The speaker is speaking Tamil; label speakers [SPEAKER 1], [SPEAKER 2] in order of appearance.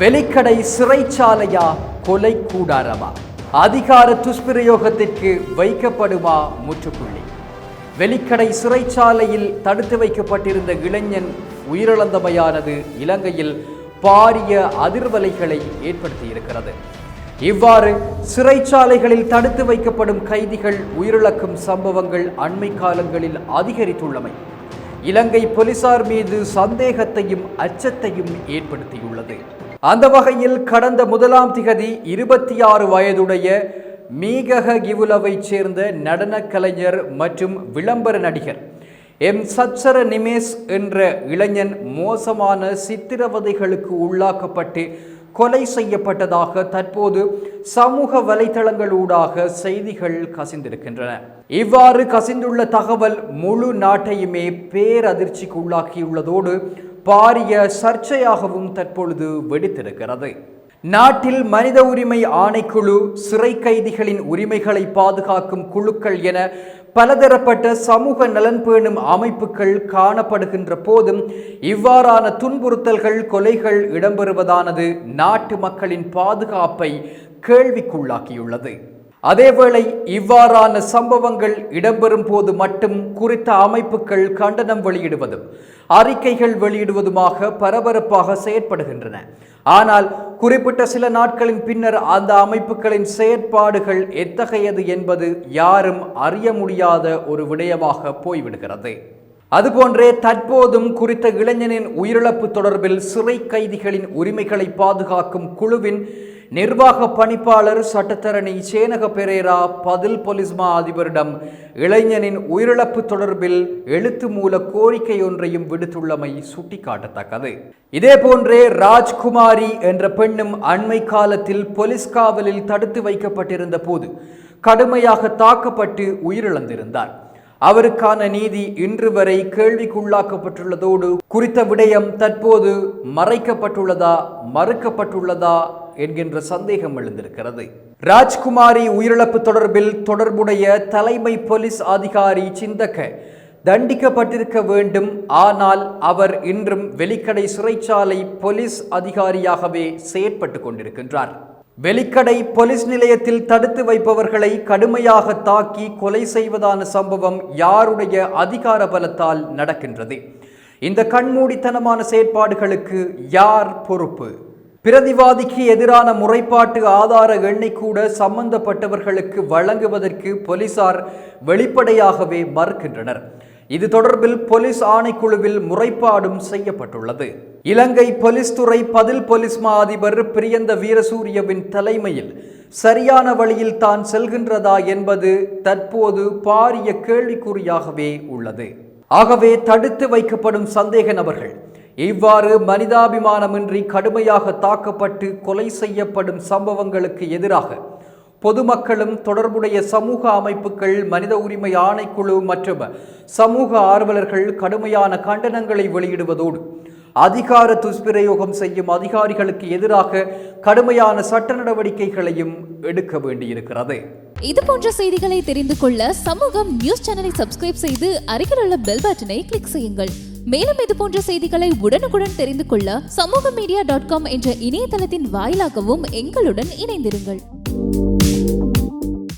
[SPEAKER 1] வெலிக்கடை சிறைச்சாலையா கொலை கூடாரமா? அதிகார துஷ்பிரயோகத்திற்கு வைக்கப்படுமா முற்றுப்புள்ளி? வெலிக்கடை சிறைச்சாலையில் தடுத்து வைக்கப்பட்டிருந்த இளைஞன் உயிரிழந்தமையானது இலங்கையில் பாரிய அதிர்வலைகளை ஏற்படுத்தியிருக்கிறது. இவ்வாறு சிறைச்சாலைகளில் தடுத்து வைக்கப்படும் கைதிகள் உயிரிழக்கும் சம்பவங்கள் அண்மை காலங்களில் அதிகரித்துள்ளமை இலங்கை போலீசார் மீது சந்தேகத்தையும் அச்சத்தையும் ஏற்படுத்தியுள்ளது. அந்த வகையில் கடந்த 1ஆம் திகதி 26 வயதுடைய மீகக கிவுலவைச் சேர்ந்த நடன கலைஞர் மற்றும் விளம்பர நடிகர் எம் சச்சர நிமேஷ் என்ற இளைஞன் மோசமான சித்திரவதைகளுக்கு உள்ளாக்கப்பட்டு கொலை செய்யப்பட்டதாக தற்போது சமூக வலைதளங்களூடாக செய்திகள் கசிந்திருக்கின்றன. இவ்வாறு கசிந்துள்ள தகவல் முழு நாட்டையுமே பேரதிர்ச்சிக்கு உள்ளாக்கியுள்ளதோடு பாரிய சர்ச்சையாகவும் தற்பொழுது வெடித்திருக்கிறது. நாட்டில் மனித உரிமை ஆணைக்குழு, சிறை கைதிகளின் உரிமைகளை பாதுகாக்கும் குழுக்கள் என பலதரப்பட்ட சமூக நலன் பேணும் அமைப்புகள் காணப்படுகின்ற போதும் இவ்வாறான துன்புறுத்தல்கள், கொலைகள் இடம்பெறுவதானது நாட்டு மக்களின் பாதுகாப்பை கேள்விக்குள்ளாக்கியுள்ளது. அதேவேளை இவ்வாறான சம்பவங்கள் இடம்பெறும் போது மட்டும் குறித்த அமைப்புகள் கண்டனம் வெளியிடுவதும் அறிக்கைகள் வெளியிடுவதுமாக பரபரப்பாக செயற்படுகின்றன. ஆனால் குறிப்பிட்ட சில நாட்களின் பின்னர் அந்த அமைப்புகளின் செயற்பாடுகள் எத்தகையது என்பது யாரும் அறிய முடியாத ஒரு விடயமாக போய்விடுகிறது. அதுபோன்றே தற்போதும் குறித்த இளைஞனின் உயிரிழப்பு தொடர்பில் சிறை கைதிகளின் உரிமைகளை பாதுகாக்கும் குழுவின் நிர்வாக பணிப்பாளர் சட்டத்தரணி சேனக பெரேரா பதில் பொலிஸ் மா அதிபரிடம் இளைஞனின் உயிரிழப்பு தொடர்பில் எழுத்து மூல கோரிக்கை ஒன்றையும் விடுத்துள்ளமை சுட்டிக்காட்டத்தக்கது. இதேபோன்றே ராஜ்குமாரி என்ற பெண்ணும் அண்மை காலத்தில் போலீஸ் காவலில் தடுத்து வைக்கப்பட்டிருந்த போது கடுமையாக தாக்கப்பட்டு உயிரிழந்திருந்தார். அவருக்கான நீதி இன்று வரை கேள்விக்குள்ளாக்கப்பட்டுள்ளதோடு குறித்த விடயம் தற்போது மறைக்கப்பட்டுள்ளதா, மறுக்கப்பட்டுள்ளதா என்கின்ற சந்தேகம் எழுந்திருக்கிறது. ராஜ்குமாரி உயிரிழப்பு தொடர்பில் தொடர்புடைய தலைமை போலீஸ் அதிகாரி சிந்தக்க தண்டிக்கப்பட்டிருக்க வேண்டும். ஆனால் அவர் இன்றும் வெலிக்கடை சிறைச்சாலை போலீஸ் அதிகாரியாகவே செயற்பட்டு கொண்டிருக்கின்றார். வெலிக்கடை போலீஸ் நிலையத்தில் தடுத்து வைப்பவர்களை கடுமையாக தாக்கி கொலை செய்வதான சம்பவம் யாருடைய அதிகார பலத்தால் நடக்கின்றது? இந்த கண்மூடித்தனமான செயற்பாடுகளுக்கு யார் பொறுப்பு? பிரதிவாதிக்கு எதிரான முறைப்பாட்டு ஆதார எண்ணை கூட சம்பந்தப்பட்டவர்களுக்கு வழங்குவதற்கு போலீசார் வெளிப்படையாகவே மறுக்கின்றனர். இது தொடர்பில் போலீஸ் ஆணைக்குழுவில் முறைப்பாடும் செய்யப்பட்டுள்ளது. இலங்கை போலீஸ் துறை பதில் போலீஸ் மா அதிபர் பிரியந்த வீரசூரியவின் தலைமையில் சரியான வழியில் தான் செல்கின்றதா என்பது தற்போது பாரிய கேள்விக்குறியாகவே உள்ளது. ஆகவே தடுத்து வைக்கப்படும் சந்தேக நபர்கள் இவ்வாறு மனிதாபிமானமின்றி கடுமையாக தாக்கப்பட்டு கொலை செய்யப்படும் சம்பவங்களுக்கு எதிராக பொதுமக்களும் தொடர்புடைய சமூக அமைப்புகள், மனித உரிமை ஆணைக்குழு மற்றும் சமூக ஆர்வலர்கள் கடுமையான கண்டனங்களை வெளியிடுவதோடு அதிகார துஷ்பிரயோகம் செய்யும் அதிகாரிகளுக்கு எதிராக கடுமையான சட்ட நடவடிக்கைகளையும் எடுக்க வேண்டியிருக்கிறது.
[SPEAKER 2] இது போன்ற செய்திகளை தெரிந்து கொள்ள சமூகம் நியூஸ் சேனலை சப்ஸ்கிரைப் செய்து அருகில் உள்ள பெல் பட்டனை கிளிக் செய்யுங்கள். மேலும் இது போன்ற செய்திகளை உடனுக்குடன் தெரிந்து கொள்ள சமூகமீடியா.com என்ற இணையதளத்தின் வாயிலாகவும் எங்களுடன் இணைந்திருங்கள்.